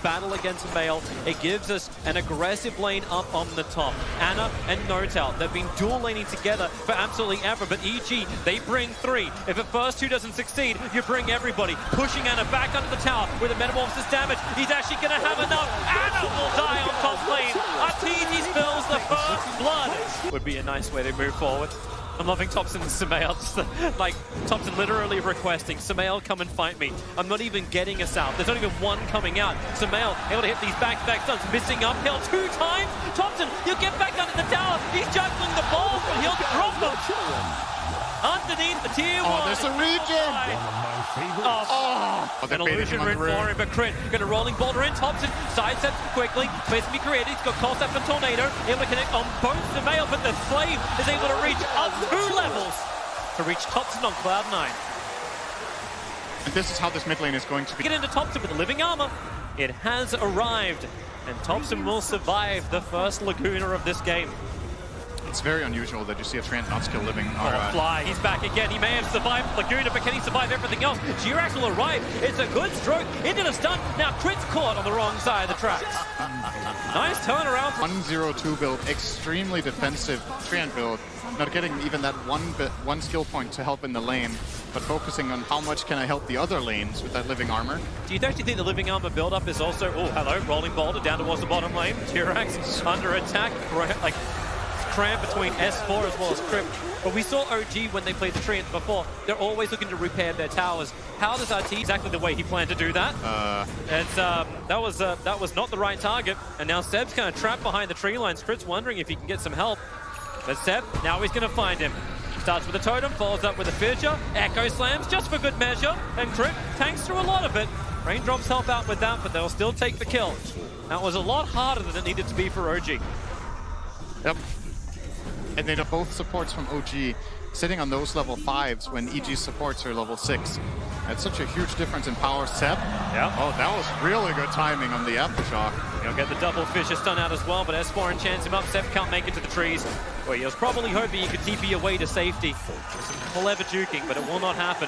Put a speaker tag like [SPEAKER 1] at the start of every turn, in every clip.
[SPEAKER 1] battle against Male. It gives us an aggressive lane up on the top. Anna and Notel, they've been dual laning together for absolutely ever, but EG, they bring three. If the first two doesn't succeed, you bring everybody. Pushing Anna back under the tower with a metamorphosis damage. He's actually going to have enough. Anna will die on top lane. Arteezy spills the first blood. Would be a nice way to move forward. I'm loving Thompson and Samael, like Thompson literally requesting, Samael, come and fight me. I'm not even getting us out. There's not even one coming out. Samael able to hit these back-to-back stuns, missing uphill 2 times. Thompson, you'll get back under the tower. He's juggling the balls, but he'll drop them. Underneath the tier 1.
[SPEAKER 2] Oh, there's a regen!
[SPEAKER 1] An illusion rune for him, but Crit gonna rolling boulder in. Thompson sidesteps quickly. Space to be created. He's got call step and tornado. Able to connect on both the Male, but the Slave is able to reach up 2 levels to reach Thompson on Cloud 9.
[SPEAKER 2] And this is how this mid lane is going to be.
[SPEAKER 1] Get into Thompson with the living armor. It has arrived, and Thompson will survive the first Laguna of this game.
[SPEAKER 2] It's very unusual that you see a Trant not skill living.
[SPEAKER 1] Fly, he's back again. He may have survived Laguna, but can he survive everything else? Jirax will arrive. It's a good stroke into the stun. Now Crit's caught on the wrong side of the tracks. Nice turnaround.
[SPEAKER 2] 1-0-2 build, extremely defensive Trant build. Not getting even that one skill point to help in the lane, but focusing on how much can I help the other lanes with that living armor.
[SPEAKER 1] Do you actually think the living armor build-up is also... Oh, hello, rolling boulder down towards the bottom lane. Jirax under attack, like... cram between S4 as well as Crypt. But we saw OG when they played the Treant before. They're always looking to repair their towers. How does RT exactly the way he planned to do that? That was not the right target. And now Seb's kind of trapped behind the tree lines. Crypt's wondering if he can get some help. But Seb, now he's going to find him. Starts with a totem, follows up with a fissure. Echo slams just for good measure. And Crypt tanks through a lot of it. Raindrops help out with that, but they'll still take the kill. That was a lot harder than it needed to be for OG.
[SPEAKER 2] Yep. And they have both supports from OG sitting on those level 5s when EG supports are level 6. That's such a huge difference in power. Seb?
[SPEAKER 1] Yeah.
[SPEAKER 2] Oh, that was really good timing on the aftershock.
[SPEAKER 1] He'll get the double fissure stun out as well, but S4 enchants him up. Seb can't make it to the trees. Well, he was probably hoping he could TP away to safety. Some clever juking, but it will not happen.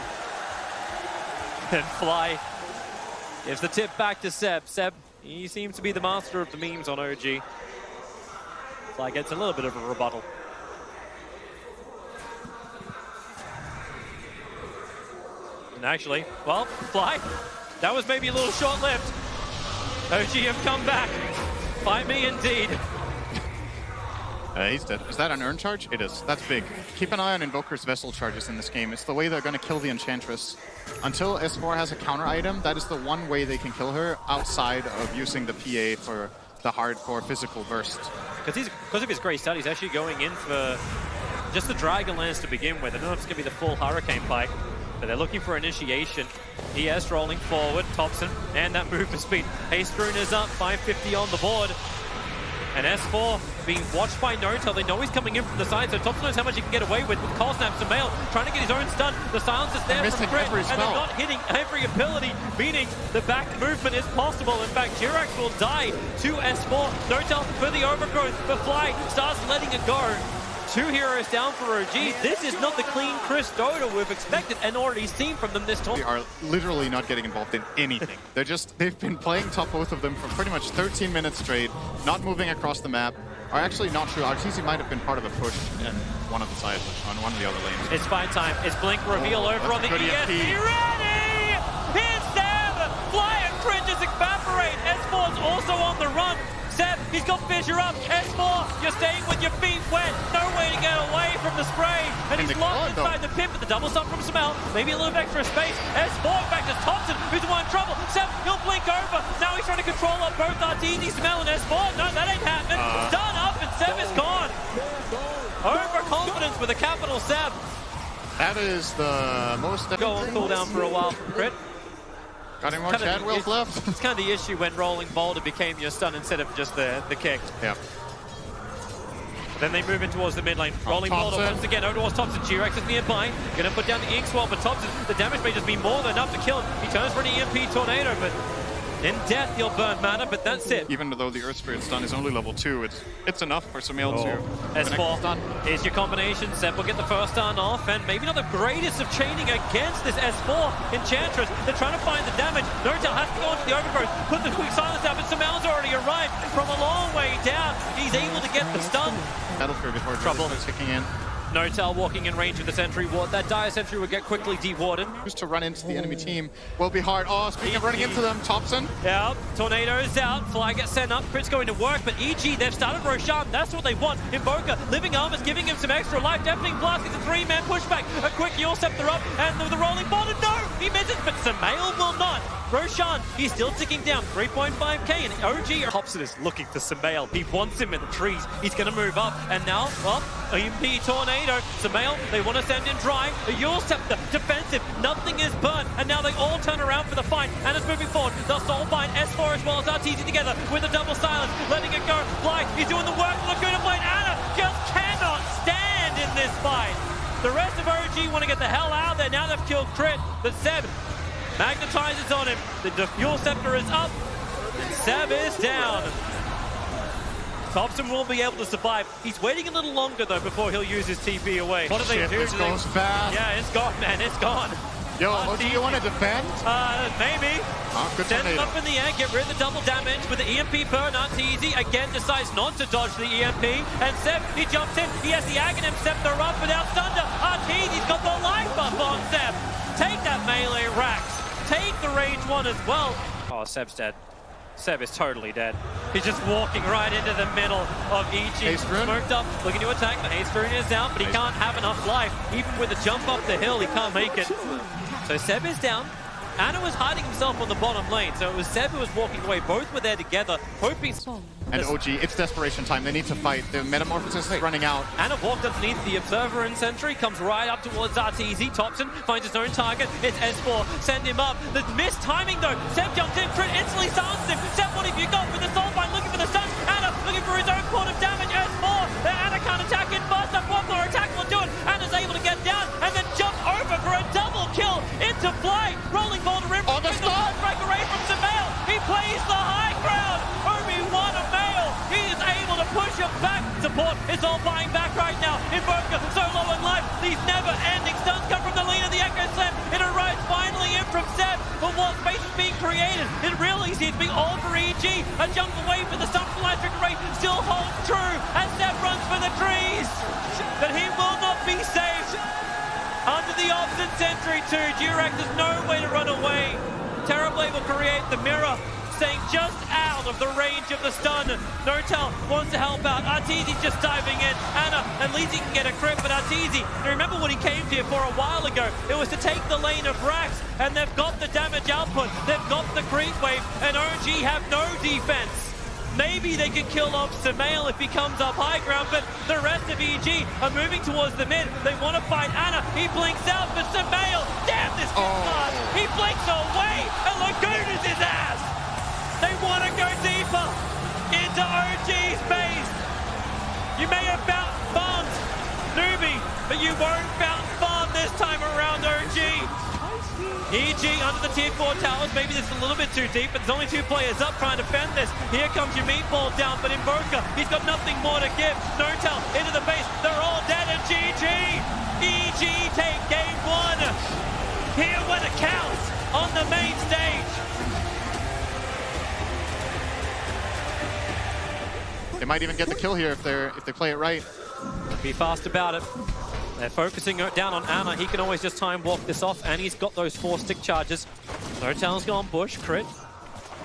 [SPEAKER 1] And Fly gives the tip back to Seb. Seb, he seems to be the master of the memes on OG. Fly gets a little bit of a rebuttal. And actually, well, Fly, that was maybe a little short-lived. OG have come back. Fight me indeed.
[SPEAKER 2] He's dead. Is that an earn charge? It is. That's big. Keep an eye on Invoker's Vessel charges in this game. It's the way they're going to kill the Enchantress. Until S4 has a counter item, that is the one way they can kill her outside of using the PA for the hardcore physical burst.
[SPEAKER 1] Because of his great start, he's actually going in for just the Dragonlance to begin with. I don't know if it's going to be the full Hurricane Pike, but they're looking for initiation. ES rolling forward, Thompson, and that movement speed. Haste Rune is up, 550 on the board. And S4 being watched by Notel. They know he's coming in from the side, so Thompson knows how much he can get away with call snaps and Male, trying to get his own stun. The silence is there from Crit, and they're not hitting every ability, meaning the back movement is possible. In fact, Jirax will die to S4. Notel for the overgrowth, but Fly starts letting it go. 2 heroes down for OG. This is not the clean Chris Dota we've expected and already seen from them this time.
[SPEAKER 2] They are literally not getting involved in anything. They've been playing top both of them for pretty much 13 minutes straight, not moving across the map. Are actually not sure. Arteezy might have been part of a push in one of the sides, on one of the other lanes.
[SPEAKER 1] It's fight time. It's Blink reveal over on the ESP. Ready! Here's Seb! Fly and Crit just evaporate. S4's also on the run. Seb, he's got Fissure up. S4, you're staying with your feet wet. No way to get away from the spray. And he's locked inside the pit with the double stun from Smell. Maybe a little bit extra space. S4 back to Thompson, who's the one in trouble. Seb, he'll blink over. Now he's trying to control up both Arteezy, Smell, and S4. No, that ain't happening. Stun up, and Seb is gone. Overconfidence with a capital Seb.
[SPEAKER 2] That is the most...
[SPEAKER 1] Go on cooldown for a while from Crit.
[SPEAKER 2] Got him one Chadwell left.
[SPEAKER 1] It's kind of the issue when rolling boulder became your stun instead of just the kick.
[SPEAKER 2] Yeah.
[SPEAKER 1] Then they move in towards the mid lane. Rolling boulder once again over towards Thompson. Jirax is nearby. Going to put down the Ink Swell, but Thompson, the damage may just be more than enough to kill him. He turns for an EMP Tornado, but In death, you'll burn mana, but that's it.
[SPEAKER 2] Even though the Earth Spirit stun is only level 2, it's enough for Sumail to connect the stun.
[SPEAKER 1] S4, here's your combination. Seb will get the first stun off, and maybe not the greatest of chaining against this S4 Enchantress. They're trying to find the damage. Nortel has to go into the overgrowth, put the quick silence out, but Sumail's already arrived from a long way down. He's able to get the stun.
[SPEAKER 2] Battlefield before
[SPEAKER 1] Trouble
[SPEAKER 2] starts kicking in.
[SPEAKER 1] Nortel walking in range of the sentry ward. That dire sentry would get quickly dewarded.
[SPEAKER 2] Just to run into the enemy team will be hard. Oh, speaking of running into them, Thompson.
[SPEAKER 1] Yeah, Tornado's out. Fly gets sent up. Crit's going to work, but EG, they've started Roshan. That's what they want. Invoker, Living Armor's giving him some extra life. Deafening Blast is a 3-man pushback. A quick Yule Scepter up, and the rolling bottom. No, he misses, but Sumail will not. Roshan, he's still ticking down. 3.5k, and OG Hobson is looking for Sumail. He wants him in the trees. He's going to move up, and now, well, EMP Tornado. Sumail, they want to send in dry. A Yule Scepter, defensive. Nothing is burnt, and now they all turn around for the fight. And it's moving forward. They'll soulbind S4 as well as RTZ together with a double silence, letting it go. Fly, he's doing the work. Laguna Blade. Ana just cannot stand in this fight. The rest of OG want to get the hell out of there. Now they've killed Crit, but Seb magnetizes on him. The Yule Scepter is up, and Seb is down. Thompson will be able to survive. He's waiting a little longer, though, before he'll use his TP away. What do they do?
[SPEAKER 2] This goes fast.
[SPEAKER 1] Yeah, it's gone, man. It's gone.
[SPEAKER 2] Yo, do you want to defend?
[SPEAKER 1] Maybe.
[SPEAKER 2] Oh, good
[SPEAKER 1] Send him
[SPEAKER 2] tornado.
[SPEAKER 1] up in the air, get rid of the double damage with the EMP burn. RTZ again decides not to dodge the EMP. And Seb, he jumps in. He has the Aghanim Scepter up without Thunder. RTZ's got the life buff on Seb. Take that melee, Rax. Take the range one as well. Oh, Seb's dead. Seb is totally dead. He's just walking right into the middle of EG. Smoked up, looking to attack, but Hastrun is down, but he can't have enough life. Even with a jump up the hill, he can't make it. So Seb is down. Ana was hiding himself on the bottom lane, so it was Seb who was walking away. Both were there together, hoping...
[SPEAKER 2] And OG, it's desperation time. They need to fight. The Metamorphosis is running out.
[SPEAKER 1] Ana walked underneath the Observer and Sentry, comes right up towards RTZ. Thompson finds his own target. It's S4. Send him up. The missed timing, though. Seb jumps in. Crit instantly silences him. Seb, what have you got with the Soulbind? Looking for the stun. Ana looking for his own point of damage. S4. Ana can't attack it. Fast up. One more attack will do it. Ana's able to get down and then jump over for a double kill into Fly. Rolling ball to rim.
[SPEAKER 2] On the stun.
[SPEAKER 1] Break away from Sumail. He plays the high ground. Obi-Wan a male. He is able to push him back. Support is all buying back right now. Invoker so low in life. These never-ending stuns come from the lead of the Echo Slam. It arrives finally in from Seb. But what space is being created? It really seems to be all for EG. A jump away for the stun from electric ray still holds true. And Seb runs for the trees. But he will not be safe. Under the opposite sentry too. Durax has no way to run away. Terrorblade will create the mirror, staying just out of the range of the stun. Nortel wants to help out. Arteezy just diving in. Ana, at least he can get a crit, but Arteezy, you remember what he came here for a while ago? It was to take the lane of Rax, and they've got the damage output. They've got the creep wave, and OG have no defense. Maybe they can kill off Sumail if he comes up high ground, but the rest of EG are moving towards the mid. They want to fight Ana. He blinks out, but Sumail, damn this kid's fast. He blinks away, and Laguna's his ass. They want to go deeper into OG's base. You may have farmed Newbie, but you won't farm this time around OG. EG under the tier 4 towers. Maybe this is a little bit too deep, but there's only 2 players up trying to defend this. Here comes your meatball down, but Invoker, he's got nothing more to give. Nortel into the base. They're all dead, and GG. EG take game 1. Here when it counts on the main stage.
[SPEAKER 2] They might even get the kill here if they play it right.
[SPEAKER 1] Be fast about it. They're focusing down on Ana. He can always just time walk this off, and he's got those 4 stick charges. Nortel's gone bush, crit.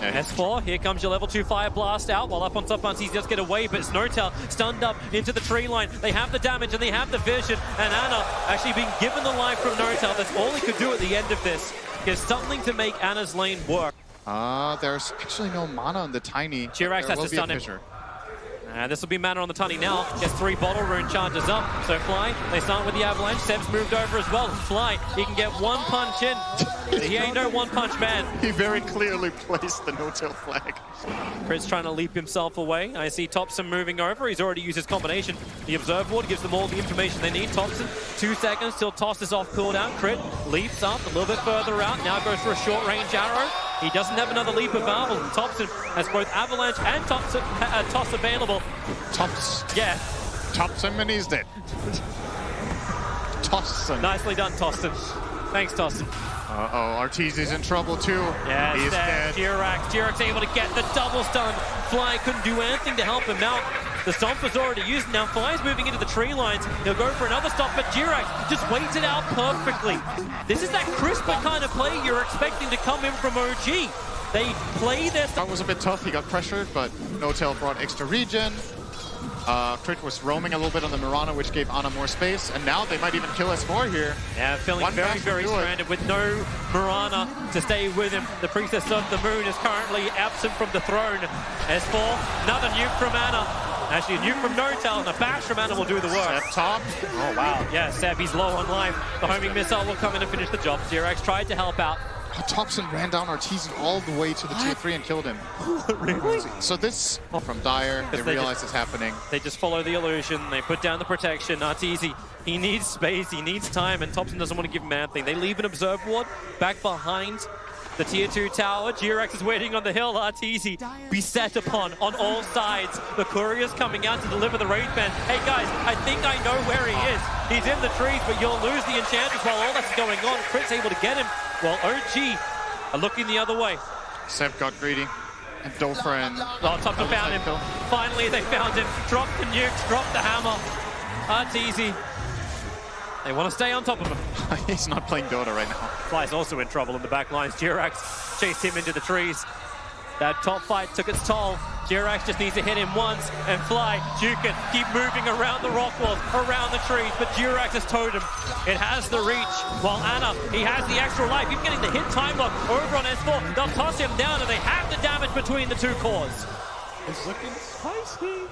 [SPEAKER 2] Yeah.
[SPEAKER 1] S4, here comes your level 2 Fire Blast out, while up on top he does get away, but it's Nortel stunned up into the tree line. They have the damage and they have the vision, and Ana actually being given the life from Nortel. That's all he could do at the end of this. There's something to make Ana's lane work.
[SPEAKER 2] There's actually no mana on the Tiny.
[SPEAKER 1] Jirax has to stun him. And this will be mana on the Tunny now. Gets 3 bottle rune charges up. So Fly, they start with the Avalanche. Seb's moved over as well. Fly, he can get 1 punch in. He ain't no 1-punch man.
[SPEAKER 2] He very clearly placed the no-tail flag.
[SPEAKER 1] Crit's trying to leap himself away. I see Thompson moving over. He's already used his combination. The Observe Ward gives them all the information they need. Thompson, 2 seconds till tosses off cooldown. Crit leaps up a little bit further out. Now goes for a short-range arrow. He doesn't have another Leap of Marvel. Thompson has both Avalanche and Toss available.
[SPEAKER 2] Tops.
[SPEAKER 1] Yeah.
[SPEAKER 2] Thompson and he's dead. Tossin.
[SPEAKER 1] Nicely done, Tossin. Thanks, Tossin.
[SPEAKER 2] Uh-oh, Arteezy's in trouble too.
[SPEAKER 1] Yeah,
[SPEAKER 2] he's dead.
[SPEAKER 1] Jirax able to get the double stun. Fly couldn't do anything to help him. Now, the stomp was already used. Now, Fly's moving into the tree lines. He'll go for another stop, but Jirax just waits it out perfectly. This is that crisper kind of play you're expecting to come in from OG. They play their...
[SPEAKER 2] That was a bit tough. He got pressured, but No-Tail brought extra regen. Crit was roaming a little bit on the Mirana, which gave Ana more space, and now they might even kill S4 here.
[SPEAKER 1] Yeah, feeling very stranded with no Mirana to stay with him. The Priestess of the Moon is currently absent from the throne. S4, another nuke from Ana. Actually, a nuke from No-Tail and a bash from Ana will do the work.
[SPEAKER 2] Seb top.
[SPEAKER 1] Oh, wow. Yeah, Seb, he's low on life. The homing missile will come in and finish the job. Jirax tried to help out.
[SPEAKER 2] Thompson ran down Arteezy all the way to the tier 3 and killed him.
[SPEAKER 1] Really?
[SPEAKER 2] So this from Dire, they realize it's happening.
[SPEAKER 1] They just follow the illusion, they put down the protection. Arteezy, he needs space, he needs time, and Thompson doesn't want to give him anything. They leave an observe ward back behind the tier 2 tower. Jirax is waiting on the hill. Arteezy beset upon on all sides. The courier's coming out to deliver the Wraith Band. Hey guys, I think I know where he is. He's in the trees, but you'll lose the Enchantress while all that's going on. Crit's able to get him. Well, OG are looking the other way.
[SPEAKER 2] Seb got greedy. And Dofer and...
[SPEAKER 1] Oh, Thompson found him. Finally, they found him. Dropped the nukes, dropped the hammer. Arteezy. They want to stay on top of him.
[SPEAKER 2] He's not playing Dota right now.
[SPEAKER 1] Fly's also in trouble in the back lines. Jirax chased him into the trees. That top fight took its toll. Jirax just needs to hit him once, and Fly, Jukin, keep moving around the rock walls, around the trees, but Jirax has towed him. It has the reach, while Ana, he has the extra life. He's getting the hit time lock over on S4. They'll toss him down, and they have the damage between the two cores.
[SPEAKER 2] It's looking spicy.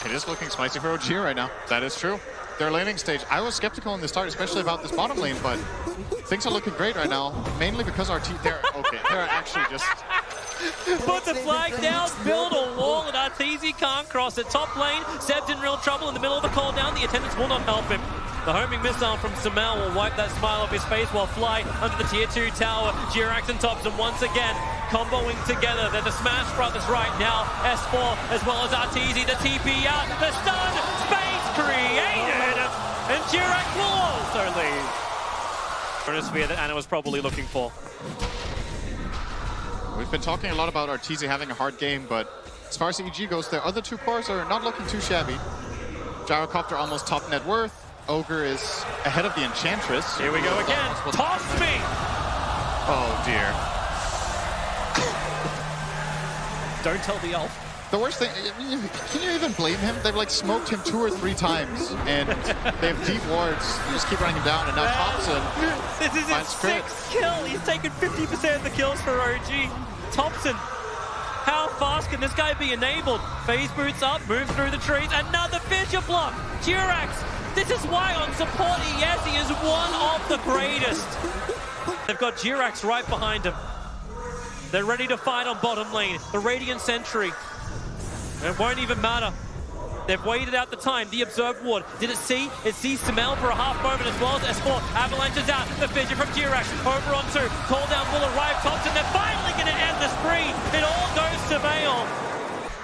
[SPEAKER 2] It is looking spicy for OG right now. That is true. Their laning stage, I was skeptical in the start, especially about this bottom lane, but things are looking great right now, mainly because they're actually just...
[SPEAKER 1] Put the flag down, build a wall, and Arteezy can't cross it. Top lane, Seb's in real trouble in the middle of the call down. The attendants will not help him. The homing missile from Samel will wipe that smile off his face while Fly under the tier 2 tower. Jirax and Thompson once again comboing together. They're the Smash Brothers right now. S4 as well as Arteezy, the TP out, the stun, space created, and Jirax will also leave. Sphere that Ana was probably looking for.
[SPEAKER 2] We've been talking a lot about Arteezy having a hard game, but as far as EG goes, their other two cores are not looking too shabby. Gyrocopter almost top net worth. Ogre is ahead of the Enchantress.
[SPEAKER 1] Here we go again. Toss me!
[SPEAKER 2] Oh dear.
[SPEAKER 1] Don't tell the elf.
[SPEAKER 2] The worst thing, can you even blame him? They've like smoked him 2 or 3 times, and they have deep wards. You just keep running him down, and now Thompson.
[SPEAKER 1] This is his 6th kill. He's taken 50% of the kills for OG. Thompson, how fast can this guy be enabled? Phase boots up, moves through the trees, another Fissure block. Jirax, this is why on support, yes, he is one of the greatest. They've got Jirax right behind him. They're ready to fight on bottom lane. The Radiant Sentry. It won't even matter. They've waited out the time. The Observe Ward. Did it see? It sees Samel for a half moment as well as S4. Avalanche is out. The Fissure from Jirax. Over on 2. Call down will arrive. Thompson, they're finally going to end the spree. It all goes to Mail.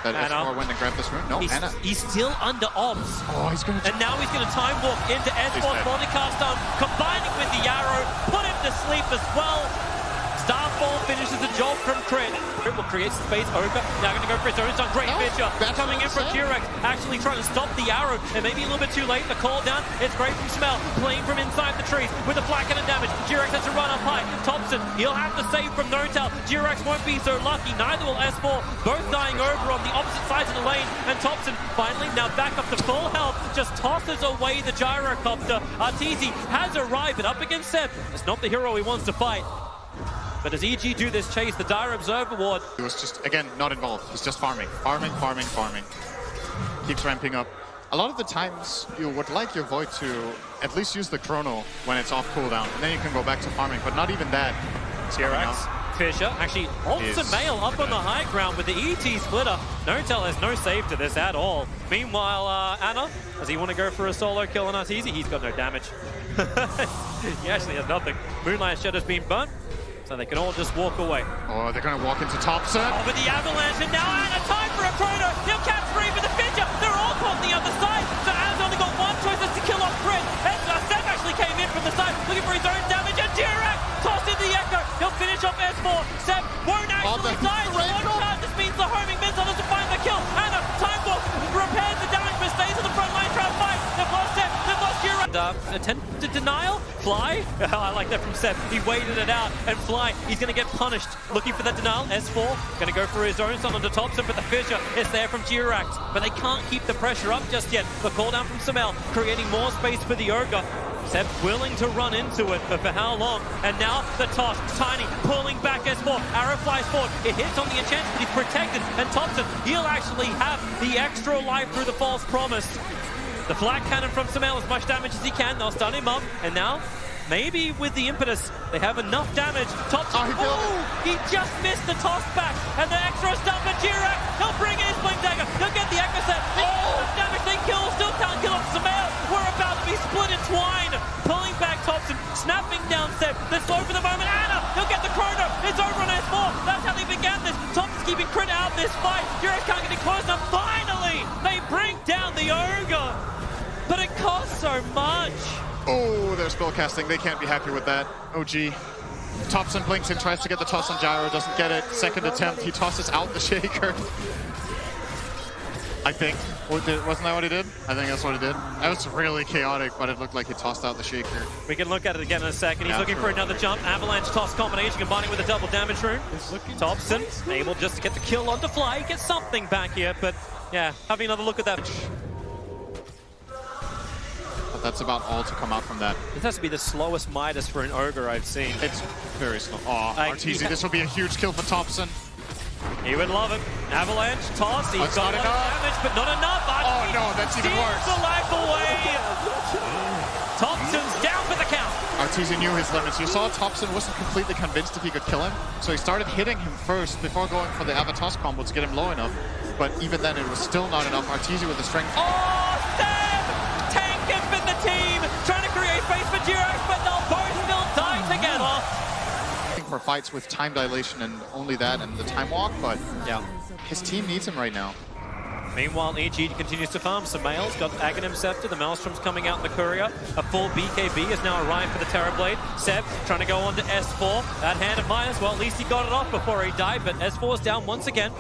[SPEAKER 2] That S4 went and grabbed this room. No, Ana.
[SPEAKER 1] He's still under obs.
[SPEAKER 2] Oh, he's going to...
[SPEAKER 1] And now he's going to time walk into S4's multicast down, combining with the arrow. Put him to sleep as well. Starfall finishes the job from Crit. Crit will create some space. Ogre now going to go for his own son. Great Fissure coming in from Jirax. Actually trying to stop the arrow. And maybe a little bit too late. The call down. It's great from Smell. Playing from inside the trees with a flak and a damage. Jirax has to run up high. Thompson, he'll have to save from No-Tail. Jirax won't be so lucky. Neither will S4. Both dying over on the opposite sides of the lane. And Thompson finally now back up to full health. Just tosses away the Gyrocopter. Arteezy has arrived, but up against Seb. It's not the hero he wants to fight. But as EG do this chase, the Dire Observer Ward...
[SPEAKER 2] He was just, again, not involved. He's just farming. Farming. Keeps ramping up. A lot of the times, you would like your Void to at least use the Chrono when it's off cooldown. And then you can go back to farming, but not even that.
[SPEAKER 1] Jirax, Fissure, actually ults Mail up on the high ground with the ET splitter. No-Tail has no save to this at all. Meanwhile, Ana, does he want to go for a solo kill on Arteezy? He's got no damage. He actually has nothing. Moonlight Shadow's been burnt. So they can all just walk away.
[SPEAKER 2] Oh, they're going to walk into Thompson.
[SPEAKER 1] Oh, but the avalanche, and now Anna, time for a chrono. He'll catch free for the Fidget. They're all caught on the other side. So Anna's only got one choice, that's to kill off Chris. And Seb actually came in from the side, looking for his own damage. And Dirac tossed in the Echo. He'll finish off S4. Seb won't actually die. The one shot, this means the homing missile doesn't find the kill. Anna, time walk, repairs the damage, but stays on the front line, trying to fight. They've lost Seb, they've lost Dirac. Attempted denial? Fly? I like that from Seb. He waited it out, and Fly, he's going to get punished. Looking for that denial. S4 going to go for his own son onto Thompson, but the fissure is there from Dirac. But they can't keep the pressure up just yet. The call down from Samel, creating more space for the Ogre. Seb willing to run into it, but for how long? And now the toss, Tiny pulling back S4. Arrow flies forward. It hits on the enchant, but he's protected. And Thompson, he'll actually have the extra life through the false promise. The flat cannon from Samel, as much damage as he can. They'll stun him up, and now maybe with the impetus, they have enough damage. Thompson, he just missed the toss back, and the extra stun for Dirac. He'll bring in his Blink Dagger. He'll get the Echo set. Damage, they kill, still can't kill off Samel. We're about to be split in twine. Pulling back Thompson, snapping down Seb. They're slow for the moment. Anna, he'll get the chrono. It's over on S4. That's how they began this. Thompson's keeping Crit out of this fight. Dirac can't get it close enough. Finally, they bring down the Ogre. But it costs so much.
[SPEAKER 2] Oh, they're spellcasting. They can't be happy with that. OG. Thompson blinks in, tries to get the toss on Gyro, doesn't get it. Second attempt, he tosses out the Shaker. I think. Wasn't that what he did? I think that's what he did. That was really chaotic, but it looked like he tossed out the Shaker.
[SPEAKER 1] We can look at it again in a second. He's looking for another jump. Avalanche toss combination combining with a double damage rune. Thompson able just to get the kill onto Fly. Get something back here, but yeah, having another look at that.
[SPEAKER 2] But that's about all to come out from that.
[SPEAKER 1] This has to be the slowest Midas for an Ogre I've seen.
[SPEAKER 2] It's very slow. Oh, Arteezy, this will be a huge kill for Thompson.
[SPEAKER 1] He would love it. Avalanche toss. He's got a lot of damage, but not enough.
[SPEAKER 2] Oh no, that's even worse.
[SPEAKER 1] The life away. Thompson's down for the count.
[SPEAKER 2] Arteezy knew his limits. You saw Thompson wasn't completely convinced if he could kill him, so he started hitting him first before going for the Avatos combo to get him low enough. But even then, it was still not enough. Arteezy with the strength.
[SPEAKER 1] Oh, Seb! Tanking for the team, trying to create space for Dirac, but they'll both still die together.
[SPEAKER 2] For fights with time dilation and only that and the time walk, but
[SPEAKER 1] yeah,
[SPEAKER 2] his team needs him right now.
[SPEAKER 1] Meanwhile, EG continues to farm. Samale's got Aghanim Scepter, the Maelstrom's coming out in the courier. A full BKB has now arrived for the Terrorblade. Seb trying to go on to S4. That hand of Midas, well, at least he got it off before he died, but S4 is down once again.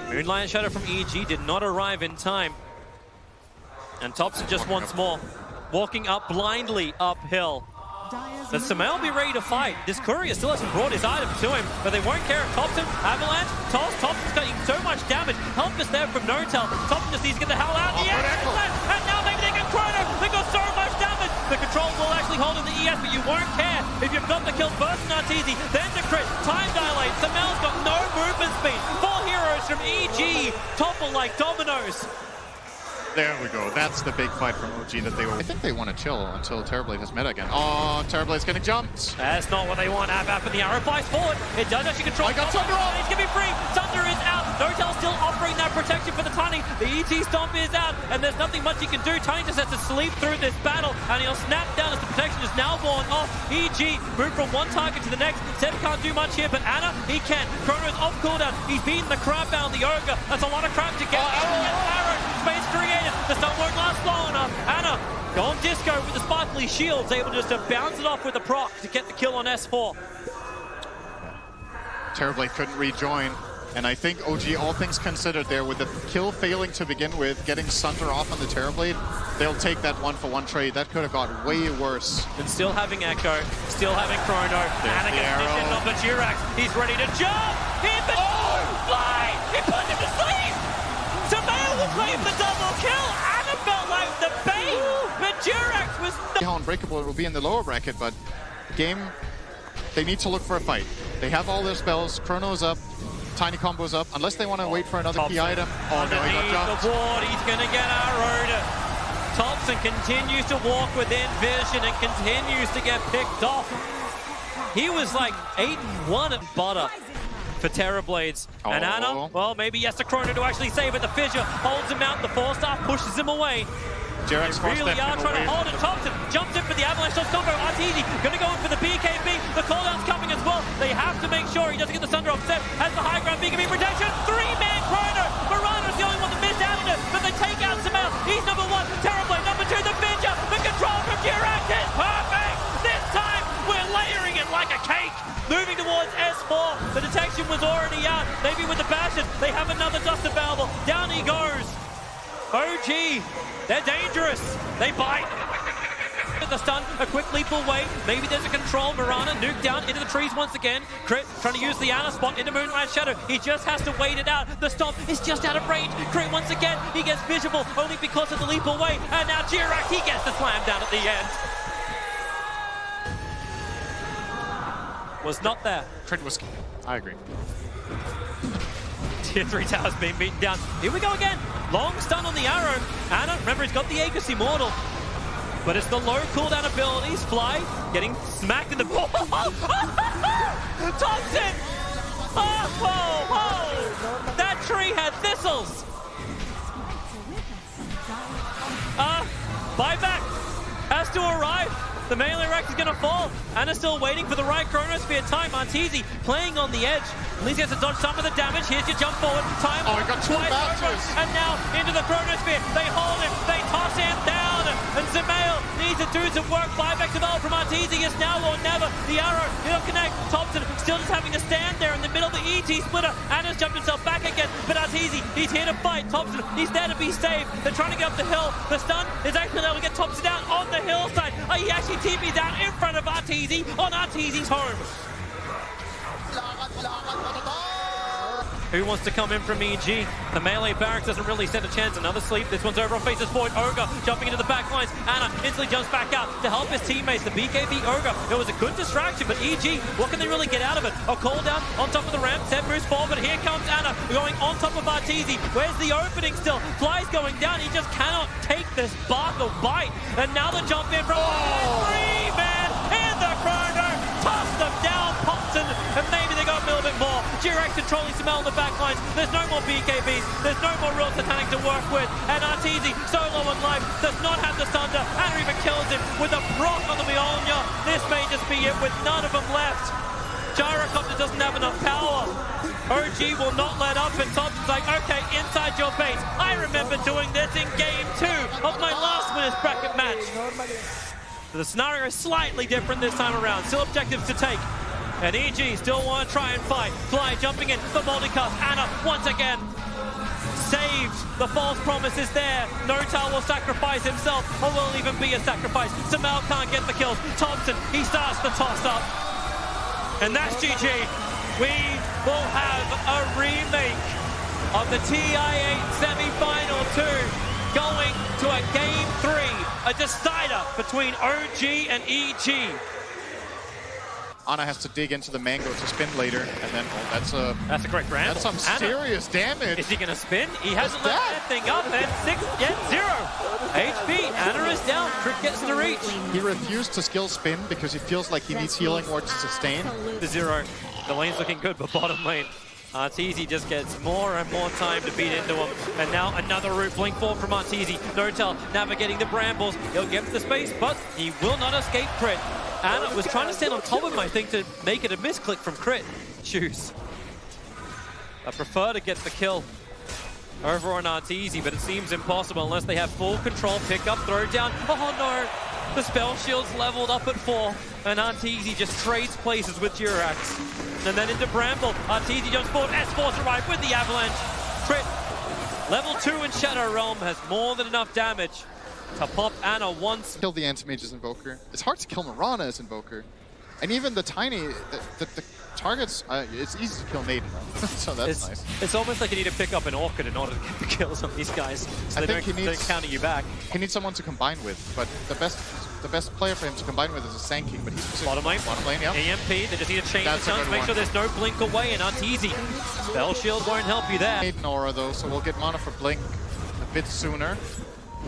[SPEAKER 1] Moonlight Shadow from EG did not arrive in time. And Thompson just once more, walking up blindly uphill. Does Samel be ready to fight? This courier still hasn't brought his item to him, but they won't care if Thompson, Avalanche, toss. Thompson's getting so much damage. Help is there from Notel. Thompson just needs to get the hell out of the ES. And now maybe they can chrono. They got so much damage. The control will actually hold in the ES, but you won't care if you've got the kill first and Arteezy, then the crit. Time dilate. Samel's got no movement speed. 4 heroes from EG topple like dominoes.
[SPEAKER 2] There we go. That's the big fight from OG that they were. I think they want to chill until Terrorblade has meta again. Oh, Terrorblade's getting jumped.
[SPEAKER 1] That's not what they want. Av and the arrow flies forward. It does actually control.
[SPEAKER 2] I got Thunder off.
[SPEAKER 1] He's going to be free. Thunder is out. Notel still offering that protection for the Tiny. The ET Stomp is out, and there's nothing much he can do. Tiny just has to sleep through this battle, and he'll snap down as the protection is now worn off. EG moved from one target to the next. Seb can't do much here, but Anna, he can. Chrono's off cooldown. He's beaten the crap out of the Ogre. That's a lot of crap to get. Arrow. Space created. The stun won't last long enough. Anna, going disco with the sparkly shields, able just to bounce it off with the proc to get the kill on S4.
[SPEAKER 2] Terrorblade couldn't rejoin, and I think OG, all things considered there, with the kill failing to begin with, getting Sunder off on the Terrorblade, they'll take that 1-for-1 trade. That could have got way worse.
[SPEAKER 1] And still having Echo, still having Chrono. Anna gets conditioned on the Dirac. He's ready to jump. Fly! He put him to sleep! Samel will claim the double kill. Anna felt like the bait, but Dirac was
[SPEAKER 2] How unbreakable it will be in the lower bracket, but game, they need to look for a fight. They have all their spells. Chrono's up, Tiny combo's up, unless they want to wait for another key item. Oh no, he got jumped.
[SPEAKER 1] The ward, he's going to get arrowed. Thompson continues to walk within vision and continues to get picked off. He was like 8-1 at butter for Terrorblades. And Anna, well, maybe he has to Chrono to actually save it. The fissure holds him out. The 4-star pushes him away.
[SPEAKER 2] Jarrett's
[SPEAKER 1] really are trying to hold it. Thompson jumps in for the Avalanche combo. Arteezy going to go in for the BKB. The cooldown's coming as well. They have to make sure he doesn't get the Thunder upset. Has the high ground, BKB protection. Three-man chrono. Mirana's the only one that missed out on it, but they take out Samel. He's number one. Terrible. Number two, the Finja. The control from Dirac is perfect. This time, we're layering it like a cake. Moving towards S4. The detection was already out. Maybe with the Bastion, they have another dust available. Down he goes. OG, they're dangerous. They bite. The stun, a quick leap away. Maybe there's a control. Mirana nuked down into the trees once again. Crit trying to use the Ana spot into Moonlight Shadow. He just has to wait it out. The stomp is just out of range. Crit once again. He gets visible only because of the leap away. And now Dirac, he gets the slam down at the end. Was not there.
[SPEAKER 2] Crit was... I agree.
[SPEAKER 1] Tier 3 tower's being beaten down. Here we go again. Long stun on the arrow. Ana, remember, he's got the Aegis Immortal. But it's the low cooldown abilities. Fly getting smacked in the... Thompson! Oh, whoa, whoa! That tree had thistles! Buyback has to arrive. The melee rack is going to fall. Anna's still waiting for the right Chronosphere time. Arteezy playing on the edge. At least he has to dodge some of the damage. Here's your jump forward. Time.
[SPEAKER 2] Oh, he got two matches.
[SPEAKER 1] And now into the Chronosphere. They hold him. They toss him down. And Zemail needs to do some work. Buyback developed from Arteezy. It's now or never. The arrow, he'll connect. Thompson still just having to stand there in the middle of the ET splitter. Anna's jumped himself back again. But Arteezy, he's here to fight. Thompson, he's there to be saved. They're trying to get up the hill. The stun is actually able to get Thompson down on the hillside. Oh, he actually TP'd down in front of Arteezy on Arteezy's home. Who wants to come in from EG? The melee barracks doesn't really stand a chance. Another sleep. This one's over on faces forward. Ogre jumping into the back lines. Ana instantly jumps back out to help his teammates. The BKB Ogre. It was a good distraction, but EG, what can they really get out of it? A call down on top of the ramp. Zed moves forward, but here comes Ana going on top of Arteezy. Where's the opening still? Fly's going down. He just cannot take this bark of bite. And now the jump in from three-man in the chrono. Toss them down, Thompson, and maybe they got a little bit more. Dirac controlling Samel in the back lines. There's no more BKBs. There's no more real Titanic to work with. And Arteezy, so low on life, does not have the Thunder. Ana even kills him with a proc on the Mjolnir. This may just be it with none of them left. Gyrocopter doesn't have enough power. OG will not let up, and Thompson's like, okay, inside your base. I remember doing this in game 2 of my last winners bracket match. The scenario is slightly different this time around. Still objectives to take. And EG still want to try and fight. Fly jumping in for multicast. Ana once again saved. The false promise is there. Notal will sacrifice himself, or will it even be a sacrifice? Samel can't get the kills. Thompson, he starts the toss up. And that's GG. We will have a remake of the TI9 semi-final 2 going to a game 3, a decider between OG and EG.
[SPEAKER 2] Ana has to dig into the mango to spin later, and then
[SPEAKER 1] that's a great grab.
[SPEAKER 2] That's some serious damage.
[SPEAKER 1] Is he gonna spin? He hasn't let that thing up, and 0 HP. Ana is down. Crit gets the reach.
[SPEAKER 2] He refused to skill spin because he feels like he needs healing or to sustain.
[SPEAKER 1] The 0. The lane's looking good, but bottom lane. Arteezy just gets more and more time to beat into him. And now another route. Blink forward from Arteezy. Notel navigating the brambles. He'll get the space, but he will not escape Crit. Ana was trying to stand on top of him, I think, to make it a misclick from Crit. Choose. I prefer to get the kill over on Arteezy, but it seems impossible unless they have full control. Pick up, throw down. Oh no! The spell shield's leveled up at 4, and Arteezy just trades places with Durax. And then into Bramble. Arteezy jumps forward. S4's arrived with the avalanche. Crit. Level 2 in Shadow Realm has more than enough damage to pop Ana once.
[SPEAKER 2] Kill the Anti-Mage's Invoker. It's hard to kill Mirana as Invoker. And even the tiny, the targets, it's easy to kill Maiden, so that's nice.
[SPEAKER 1] It's almost like you need to pick up an Orchid in order to get the kills on these guys, so they don't counter you back.
[SPEAKER 2] He needs someone to combine with, but the best player for him to combine with is a Sand King, but he's
[SPEAKER 1] bottom lane,
[SPEAKER 2] yeah.
[SPEAKER 1] EMP, they just need to change the sounds, make sure there's no blink away, and Arteezy. Spell Shield won't help you there.
[SPEAKER 2] Maiden Aura though, so we'll get mana for blink a bit sooner.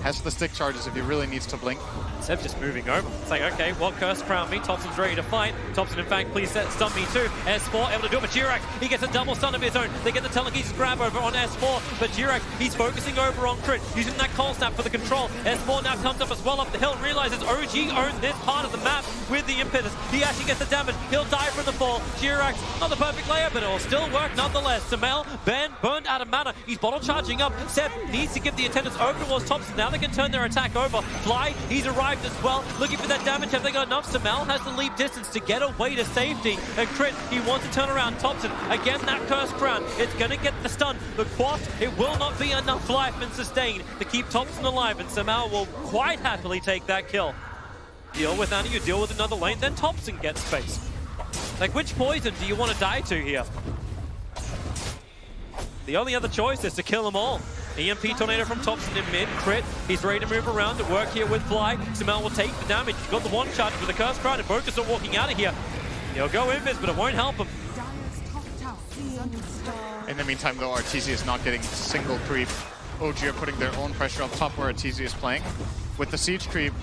[SPEAKER 2] Has the stick charges if he really needs to blink.
[SPEAKER 1] Seb just moving over. It's like, okay, well, Curse crown me. Thompson's ready to fight. Thompson, in fact, please stun me too. S4 able to do it, but Jirax, he gets a double stun of his own. They get the telekinesis grab over on S4, but Jirax, he's focusing over on crit, using that cold snap for the control. S4 now comes up as well up the hill, realizes OG owns this part of the map with the impetus. He actually gets the damage. He'll die from the fall. Jirax, not the perfect layer, but it will still work nonetheless. Samel, Ben, burned out of mana. He's bottle charging up. Seb needs to give the attendance over towards Thompson. Now they can turn their attack over. Fly, he's arrived as well, looking for that damage. Have they got enough? Samel has to leap distance to get away to safety. And Crit, he wants to turn around. Thompson, again, that Curse Crown. It's going to get the stun. The quaff, it will not be enough life and sustain to keep Thompson alive, and Samel will quite happily take that kill. Deal with Anna, you deal with another lane, then Thompson gets space. Like, which poison do you want to die to here? The only other choice is to kill them all. EMP Tornado from Thompson in mid. Crit, he's ready to move around to work here with Fly. Samel will take the damage. He's got the one charge with the Curse Crown, and Focus are walking out of here. He'll go invis, but it won't help him.
[SPEAKER 2] In the meantime, though, Arteezy is not getting single creep. OG are putting their own pressure up top where Arteezy is playing. With the siege creep,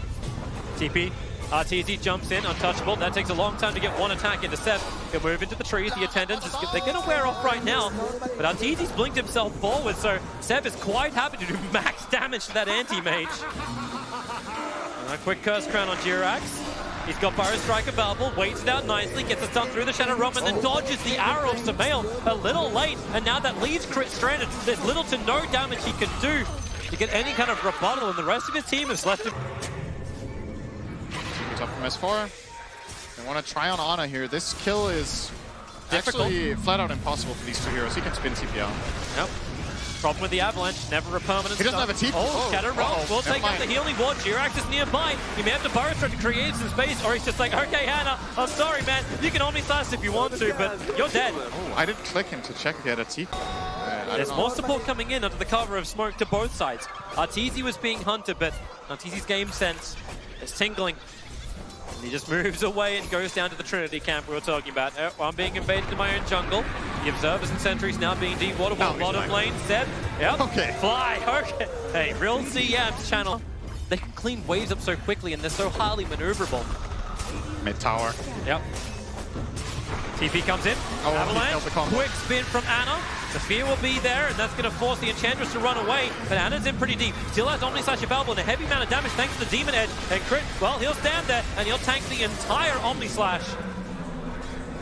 [SPEAKER 1] TP, Arteezy jumps in, untouchable. That takes a long time to get one attack into Seb. He'll move into the trees. The attendants, they're going to wear off right now. But Arteezy's blinked himself forward, so Seb is quite happy to do max damage to that anti-mage. A quick Curse Crown on Jirax. He's got Burrow Striker Balble, waits it out nicely, gets a stun through the Shadow Realm, and then dodges the arrow of Samel a little late. And now that leaves Crit stranded. There's little to no damage he can do to get any kind of rebuttal, and the rest of his team is left to...
[SPEAKER 2] up from S4. They want to try on Ana here. This kill is
[SPEAKER 1] difficult.
[SPEAKER 2] Actually flat out impossible for these two heroes. He can spin TP out.
[SPEAKER 1] Yep. Problem with the Avalanche, never a permanent
[SPEAKER 2] He doesn't have a TP.
[SPEAKER 1] Oh, Shadow Realm will take out the healing ward. Jirax is nearby. He may have to Burrow Strike to create some space, or he's just like, okay, Hannah, I'm sorry, man. You can Omni Slash if you want to, but you're dead.
[SPEAKER 2] Oh, I didn't click him to check if he had a TP.
[SPEAKER 1] There's more support coming in under the cover of smoke to both sides. Arteezy was being hunted, but Arteezy's game sense is tingling. He just moves away and goes down to the Trinity camp we were talking about. Oh, I'm being invaded in my own jungle. The Observers and Sentries now being dewatered. Bottom lane, Seb. Yep.
[SPEAKER 2] Okay.
[SPEAKER 1] Fly. Okay. Hey, real CM's channel. They can clean waves up so quickly and they're so highly maneuverable.
[SPEAKER 2] Mid tower.
[SPEAKER 1] Yep. TP comes in.
[SPEAKER 2] Oh,
[SPEAKER 1] Avalanche. Quick spin from Ana. The fear will be there, and that's going to force the Enchantress to run away. But Anna's in pretty deep. Still has Omni Slash available and a heavy amount of damage thanks to the Demon Edge. And Crit, well, he'll stand there and he'll tank the entire Omni Slash.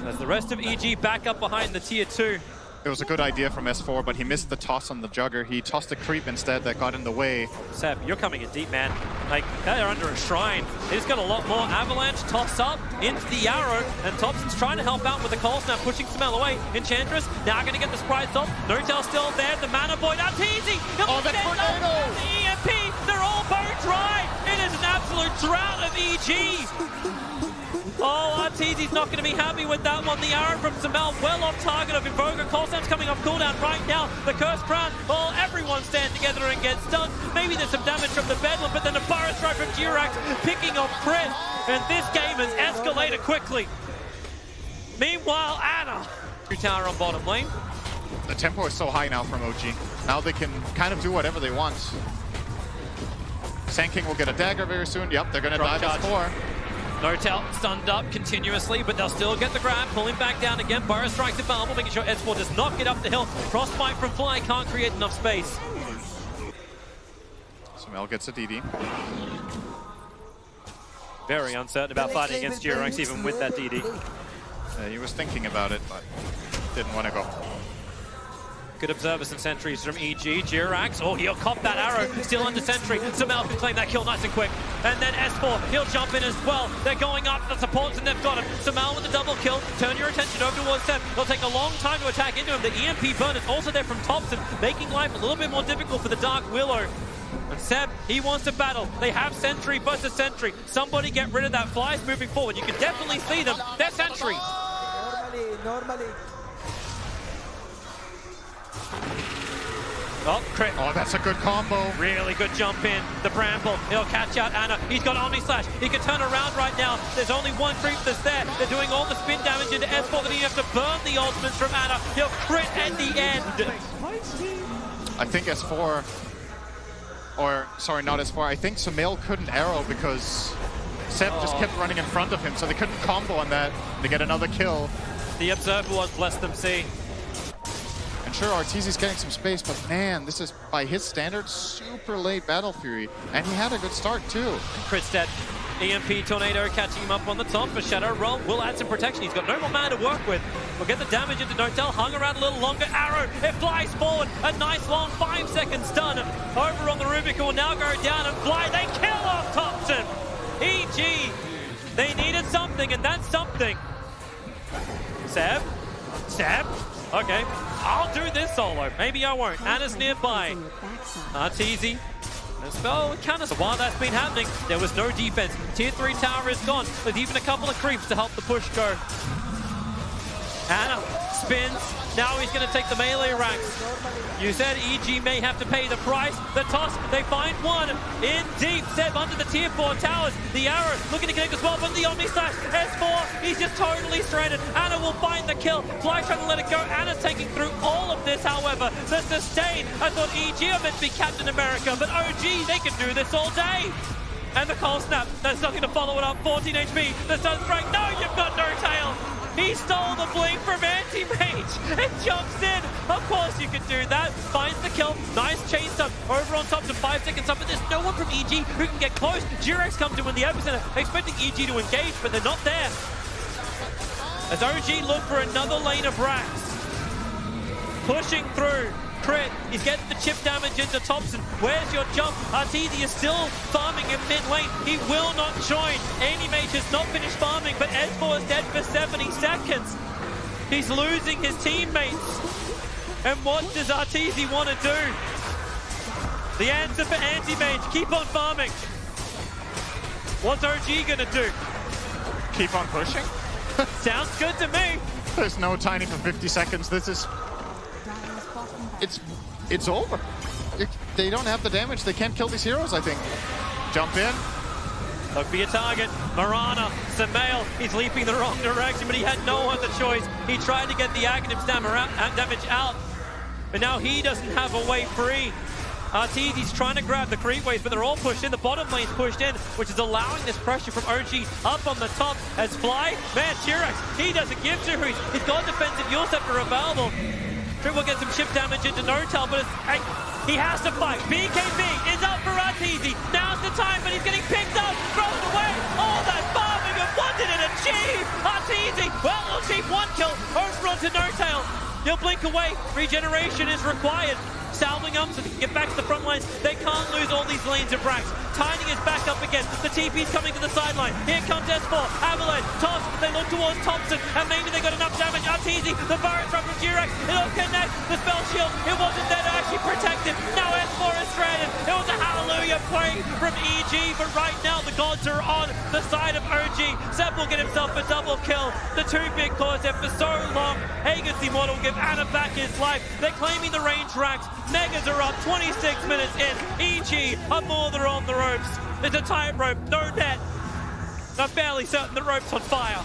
[SPEAKER 1] As the rest of EG back up behind the tier 2.
[SPEAKER 2] It was a good idea from S4, but he missed the toss on the Jugger. He tossed a creep instead that got in the way.
[SPEAKER 1] Seb, you're coming in deep, man. Like, they're under a shrine. They just got a lot more. Avalanche toss up into the arrow, and Thompson's trying to help out with the cold snap, pushing Samel away. Enchantress now going to get the Sprite off. No-Tail still there. The Mana Void. Arteezy!
[SPEAKER 2] Oh, that tornado!
[SPEAKER 1] The EMP! They're all bone dry! It is an absolute drought of EG! Oh, Arteezy's not going to be happy with that one. The arrow from Samel well off target of Invoker. Coldsnap's coming off cooldown right now. The Curse Crown. Oh, everyone stand together and get stunned. Maybe there's some damage from the Bedlam, but then a Burrow Strike from Jirax picking off Crit. And this game has escalated quickly. Meanwhile, Ana. Tower on bottom lane.
[SPEAKER 2] The tempo is so high now from OG. Now they can kind of do whatever they want. Sand King will get a dagger very soon. Yep, they're going to dive S4.
[SPEAKER 1] No-Tail stunned up continuously, but they'll still get the grab, pulling back down again. Burrow strikes the Balble, making sure S4 does not get up the hill. Frostbite from Fly can't create enough space.
[SPEAKER 2] Samel gets a DD.
[SPEAKER 1] Very uncertain about fighting against Jirax, even with that DD.
[SPEAKER 2] He was thinking about it, but didn't want to go.
[SPEAKER 1] Good Observers and Sentries from EG. Jirax, oh, he'll cop that arrow. Still under Sentry. Samel can claim that kill nice and quick. And then S4, he'll jump in as well. They're going up. The supports, and they've got him. Samel with the double kill. Turn your attention over towards Seb. It'll take a long time to attack into him. The EMP burn is also there from Thompson, making life a little bit more difficult for the Dark Willow. And Seb, he wants to battle. They have Sentry versus Sentry. Somebody get rid of that. Flies moving forward. You can definitely see them. They're Sentries.
[SPEAKER 3] Normally.
[SPEAKER 1] Oh, Crit.
[SPEAKER 2] Oh, that's a good combo.
[SPEAKER 1] Really good jump in. The Bramble. He'll catch out Ana. He's got Omni Slash. He can turn around right now. There's only one creep that's there. They're doing all the spin damage into S4. Then you have to burn the ultimates from Ana. He'll crit at the end.
[SPEAKER 2] I think S4 or sorry, not S4. I think Sumail couldn't arrow because Seb just kept running in front of him, so they couldn't combo on that. They get another kill.
[SPEAKER 1] The Observer was bless them see.
[SPEAKER 2] And sure, Arteezy's getting some space, but man, this is, by his standards, super late Battle Fury. And he had a good start, too.
[SPEAKER 1] Crit's dead. EMP Tornado catching him up on the top for Shadow Roll. Will add some protection. He's got no more mana to work with. We'll get the damage into Notel. Hung around a little longer. Arrow, it flies forward. A nice long 5 seconds done. Over on the Rubicon will now go down and fly. They kill off Thompson. EG, they needed something, and that's something. Seb? Okay, I'll do this solo. Maybe I won't. Anna's nearby. Arteezy. A spell counter. So while that's been happening, there was no defense. Tier 3 tower is gone. There's even a couple of creeps to help the push go. Anna spins. Now he's going to take the melee ranks. You said EG may have to pay the price. The toss, they find one in deep. Seb under the tier 4 towers. The arrow looking to connect as well, but the Omni Slash S4, he's just totally stranded. Anna will find the kill. Fly trying to let it go. Anna's taking through all of this, however. The sustain, I thought EG are meant to be Captain America, but OG, they can do this all day. And the cold snap, there's nothing to follow it up. 14 HP, the Sunstrike, no, you've got no tail. He stole the blink from Anti-Mage and jumps in. Of course you can do that. Finds the kill. Nice chain stun. Over on top to 5 seconds up, but there's no one from EG who can get close. Durex comes in with the epicenter, expecting EG to engage, but they're not there. As OG look for another lane of Brax. Pushing through. Crit, he's getting the chip damage into Thompson. Where's your jump? Arteezy is still farming in mid lane. He will not join. Anti-Mage has not finished farming, but S4 is dead for 70 seconds. He's losing his teammates. And what does Arteezy want to do? The answer for Anti-Mage, keep on farming. What's OG gonna do?
[SPEAKER 2] Keep on pushing?
[SPEAKER 1] Sounds good to me.
[SPEAKER 2] There's no Tiny for 50 seconds. This is... It's over. They don't have the damage. They can't kill these heroes, I think. Jump in.
[SPEAKER 1] Look for your target. Marana, Sumail, he's leaping the wrong direction, but he had no other choice. He tried to get the Aghanim's damage out, but now he doesn't have a way free. Arteezy's trying to grab the creep waves, but they're all pushed in. The bottom lane's pushed in, which is allowing this pressure from OG up on the top. As Fly, man, Durex, he doesn't give to who. He's got defensive Yule Scepter available. Trick will get some chip damage into Notel, but he has to fight. BKB is up for Arteezy. Now's the time, but he's getting picked up, thrown away. All that farming, and what did it achieve? Arteezy, well, he'll achieve one kill over onto Notel. He'll blink away. Regeneration is required. Salving up so they can get back to the front lines. They can't lose all these lanes of Brax. Tiny is back up again. The TP's coming to the sideline. Here comes S4. Avalanche. Toss. They look towards Thompson. And maybe they got enough damage. Arteezy. The Virus from Durex. It'll connect. The spell shield. It wasn't there to actually protect him. Now S4 is stranded. It was a hallelujah play from EG. But right now the gods are on the side of OG. Seb will get himself a double kill. The two big cores there for so long. Hagen's Immortal will give Anna back his life. They're claiming the range racks. Megas are up 26 minutes in. EG are more than on the ropes. It's a tightrope, no net. I'm fairly certain the rope's on fire.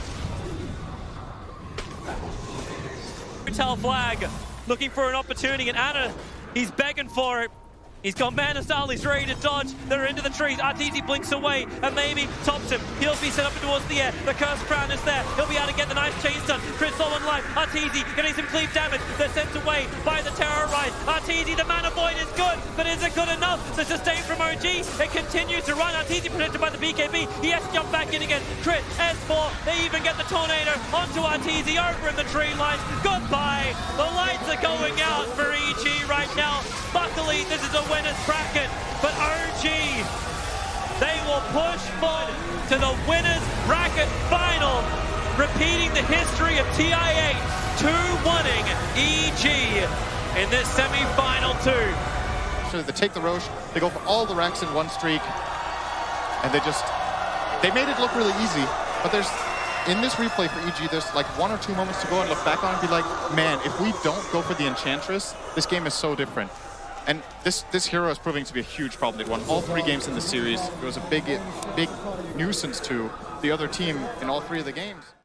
[SPEAKER 1] Hotel flag looking for an opportunity, and Anna, he's begging for it. He's got Mana Style, he's ready to dodge. They're into the trees. Arteezy blinks away, and maybe Thompson. He'll be set up towards the air. The Cursed Crown is there. He'll be able to get the nice chain stun. Chris low on life. Arteezy getting some cleave damage. They're sent away by the Terrorize. Arteezy, the Mana Void is good, but is it good enough? The sustain from OG, it continues to run. Arteezy protected by the BKB. He has to jump back in again. Crit, S4, they even get the Tornado onto Arteezy over in the tree line. Goodbye. The lights are going out for EG right now. Luckily, this is a winner's bracket, but OG, they will push forward to the winner's bracket final, repeating the history of TI9, 2-1ing EG in this semi-final 2.
[SPEAKER 2] So they take the Roche, they go for all the racks in one streak, and they made it look really easy, but in this replay for EG, there's like 1 or 2 moments to go and look back on and be like, man, if we don't go for the Enchantress, this game is so different. And this hero is proving to be a huge problem. They won all 3 games in the series. It was a big nuisance to the other team in all 3 of the games.